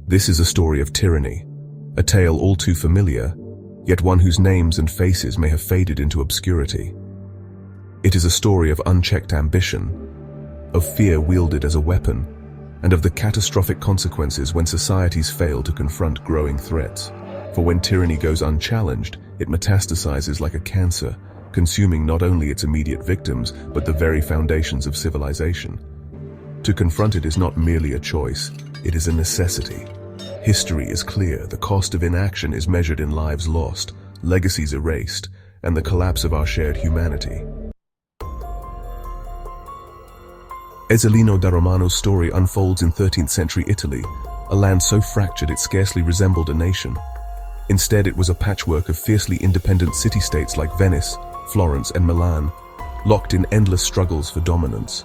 This is a story of tyranny, a tale all too familiar, yet one whose names and faces may have faded into obscurity. It is a story of unchecked ambition, of fear wielded as a weapon, and of the catastrophic consequences when societies fail to confront growing threats. For when tyranny goes unchallenged, it metastasizes like a cancer, consuming not only its immediate victims, but the very foundations of civilization. To confront it is not merely a choice, it is a necessity. History is clear, the cost of inaction is measured in lives lost, legacies erased, and the collapse of our shared humanity. Ezzelino da Romano's story unfolds in 13th century Italy, a land so fractured it scarcely resembled a nation. Instead, it was a patchwork of fiercely independent city-states like Venice, Florence, and Milan, locked in endless struggles for dominance.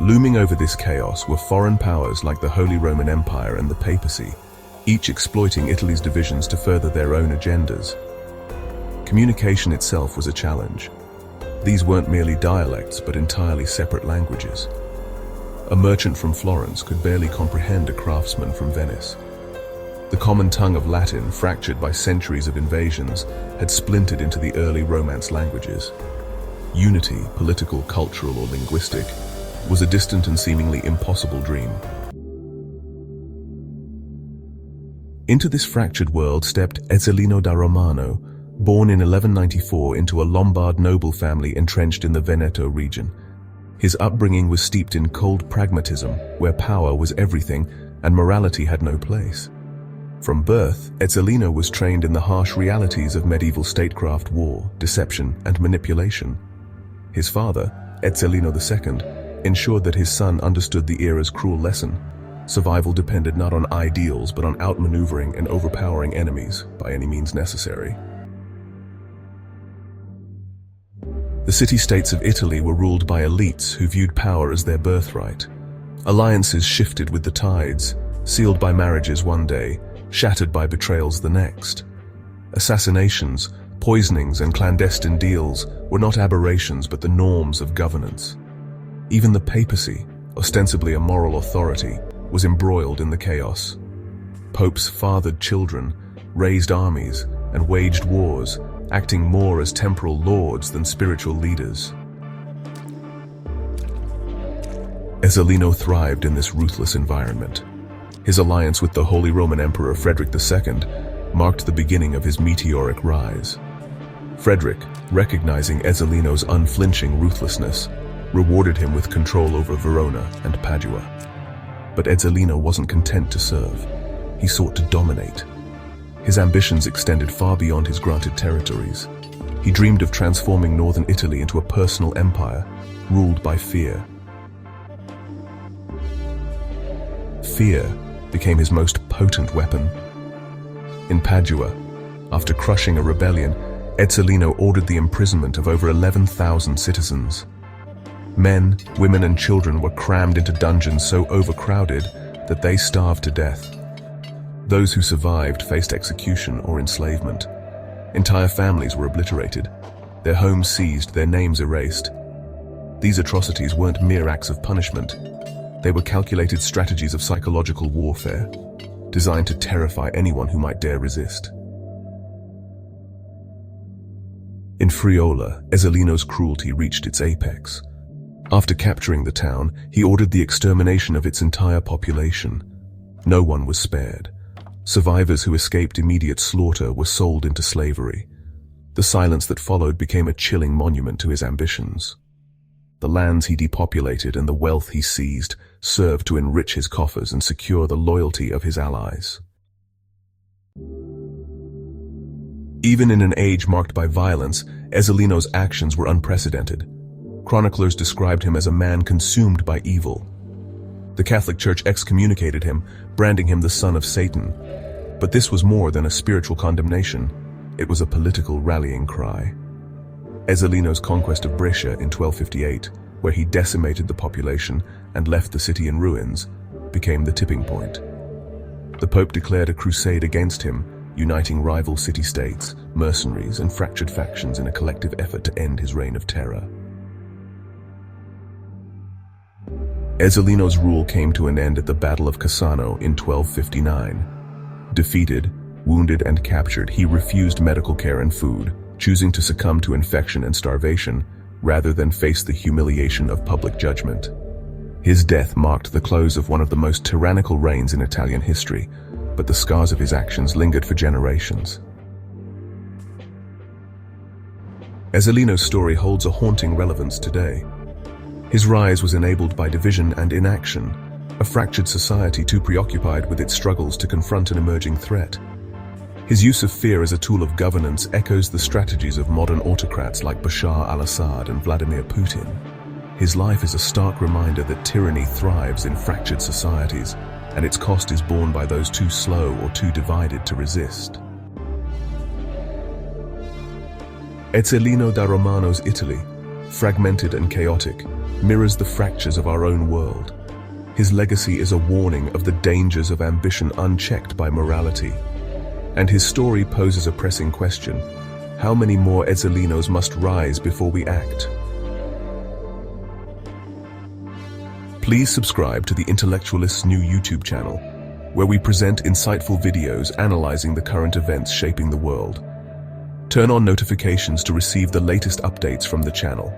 Looming over this chaos were foreign powers like the Holy Roman Empire and the papacy, each exploiting Italy's divisions to further their own agendas. Communication itself was a challenge. These weren't merely dialects, but entirely separate languages. A merchant from Florence could barely comprehend a craftsman from Venice. The common tongue of Latin, fractured by centuries of invasions, had splintered into the early Romance languages. Unity, political, cultural, or linguistic, was a distant and seemingly impossible dream. Into this fractured world stepped Ezzelino da Romano, born in 1194 into a Lombard noble family entrenched in the Veneto region. His upbringing was steeped in cold pragmatism, where power was everything and morality had no place. From birth, Ezzelino was trained in the harsh realities of medieval statecraft, war, deception, and manipulation. His father, Ezzelino II, ensured that his son understood the era's cruel lesson. Survival depended not on ideals but on outmaneuvering and overpowering enemies by any means necessary. The city-states of Italy were ruled by elites who viewed power as their birthright. Alliances shifted with the tides, sealed by marriages one day, shattered by betrayals the next. Assassinations, poisonings, and clandestine deals were not aberrations but the norms of governance. Even the papacy, ostensibly a moral authority, was embroiled in the chaos. Popes fathered children, raised armies, and waged wars, acting more as temporal lords than spiritual leaders. Ezzelino thrived in this ruthless environment. His alliance with the Holy Roman Emperor Frederick II marked the beginning of his meteoric rise. Frederick, recognizing Ezzelino's unflinching ruthlessness, rewarded him with control over Verona and Padua. But Ezzelino wasn't content to serve. He sought to dominate. His ambitions extended far beyond his granted territories. He dreamed of transforming northern Italy into a personal empire, ruled by fear. Fear became his most potent weapon. In Padua, after crushing a rebellion, Ezzelino ordered the imprisonment of over 11,000 citizens. Men, women, and children were crammed into dungeons so overcrowded that they starved to death. Those who survived faced execution or enslavement. Entire families were obliterated, their homes seized, their names erased. These atrocities weren't mere acts of punishment. They were calculated strategies of psychological warfare, designed to terrify anyone who might dare resist. In Friola, Ezzelino's cruelty reached its apex. After capturing the town, he ordered the extermination of its entire population. No one was spared. Survivors who escaped immediate slaughter were sold into slavery. The silence that followed became a chilling monument to his ambitions. The lands he depopulated and the wealth he seized served to enrich his coffers and secure the loyalty of his allies. Even in an age marked by violence, Ezzelino's actions were unprecedented. Chroniclers described him as a man consumed by evil. The Catholic Church excommunicated him, branding him the son of Satan. But this was more than a spiritual condemnation. It was a political rallying cry. Ezzelino's conquest of Brescia in 1258, where he decimated the population and left the city in ruins, became the tipping point. The Pope declared a crusade against him, uniting rival city-states, mercenaries, and fractured factions in a collective effort to end his reign of terror. Ezzelino's rule came to an end at the Battle of Cassano in 1259. Defeated, wounded and captured, he refused medical care and food, choosing to succumb to infection and starvation rather than face the humiliation of public judgment. His death marked the close of one of the most tyrannical reigns in Italian history, but the scars of his actions lingered for generations. Ezzelino's story holds a haunting relevance today. His rise was enabled by division and inaction, a fractured society too preoccupied with its struggles to confront an emerging threat. His use of fear as a tool of governance echoes the strategies of modern autocrats like Bashar al-Assad and Vladimir Putin. His life is a stark reminder that tyranny thrives in fractured societies, and its cost is borne by those too slow or too divided to resist. Ezzelino da Romano's Italy, fragmented and chaotic, mirrors the fractures of our own world. His legacy is a warning of the dangers of ambition unchecked by morality. And his story poses a pressing question: how many more Ezzelinos must rise before we act? Please subscribe to the Intellectualist's new YouTube channel, where we present insightful videos analyzing the current events shaping the world. Turn on notifications to receive the latest updates from the channel.